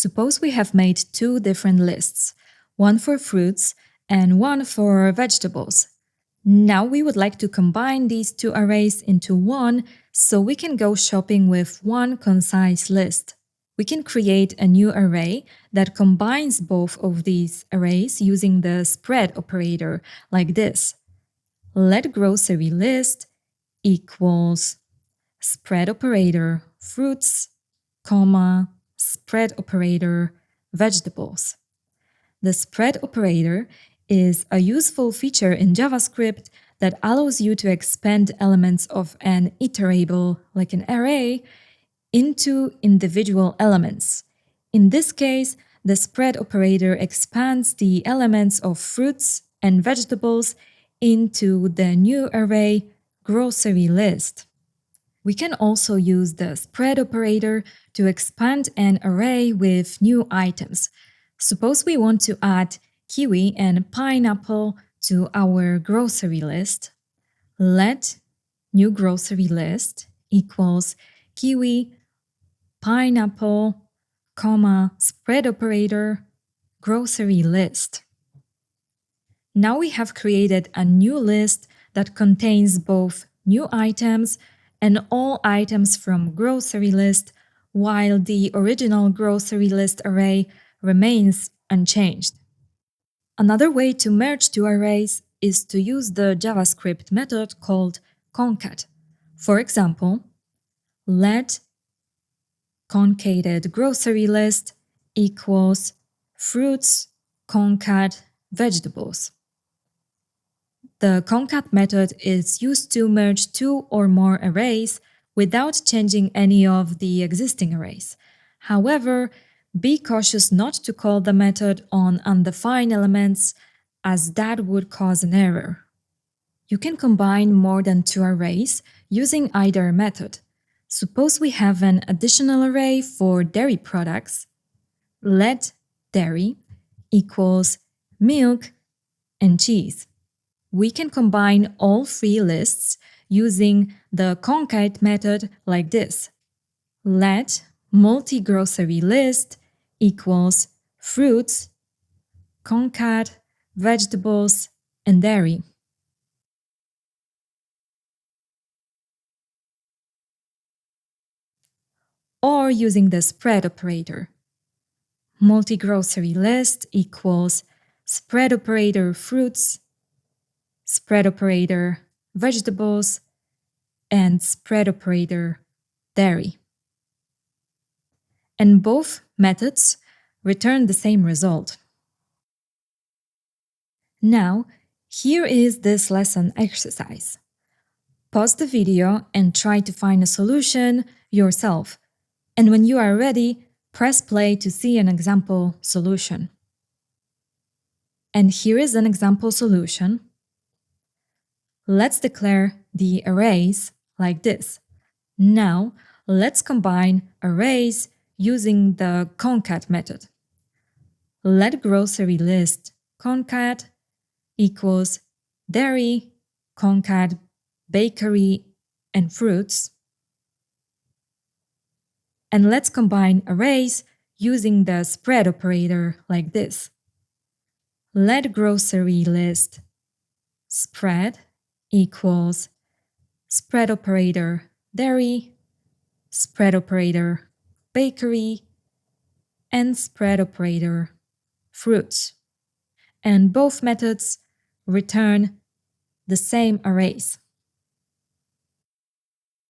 Suppose we have made two different lists, one for fruits and one for vegetables. Now we would like to combine these two arrays into one so we can go shopping with one concise list. We can create a new array that combines both of these arrays using the spread operator like this. Let grocery list equals spread operator fruits, comma, spread operator vegetables. The spread operator is a useful feature in JavaScript that allows you to expand elements of an iterable, like an array, into individual elements. In this case, the spread operator expands the elements of fruits and vegetables into the new array grocery list. We can also use the spread operator to expand an array with new items. Suppose we want to add kiwi and pineapple to our grocery list. Let new grocery list equals kiwi, pineapple, comma, spread operator, grocery list. Now we have created a new list that contains both new items and all items from grocery list, while the original grocery list array remains unchanged. Another way to merge two arrays is to use the JavaScript method called concat. For example, let concated grocery list equals fruits concat vegetables. The concat method is used to merge two or more arrays without changing any of the existing arrays. However, be cautious not to call the method on undefined elements, as that would cause an error. You can combine more than two arrays using either method. Suppose we have an additional array for dairy products. Let dairy equals milk and cheese. We can combine all three lists using the concat method like this. Let multi-grocery list equals fruits, concat, vegetables, and dairy. Or using the spread operator. Multi-grocery list equals spread operator fruits, spread operator vegetables, and spread operator dairy. And both methods return the same result. Now, here is this lesson exercise. Pause the video and try to find a solution yourself. And when you are ready, press play to see an example solution. And here is an example solution. Let's declare the arrays like this. Now, let's combine arrays using the concat method. Let grocery list concat equals dairy, concat, bakery, and fruits. And let's combine arrays using the spread operator like this. Let grocery list spread equals spread operator dairy, spread operator bakery, and spread operator fruits. And both methods return the same arrays.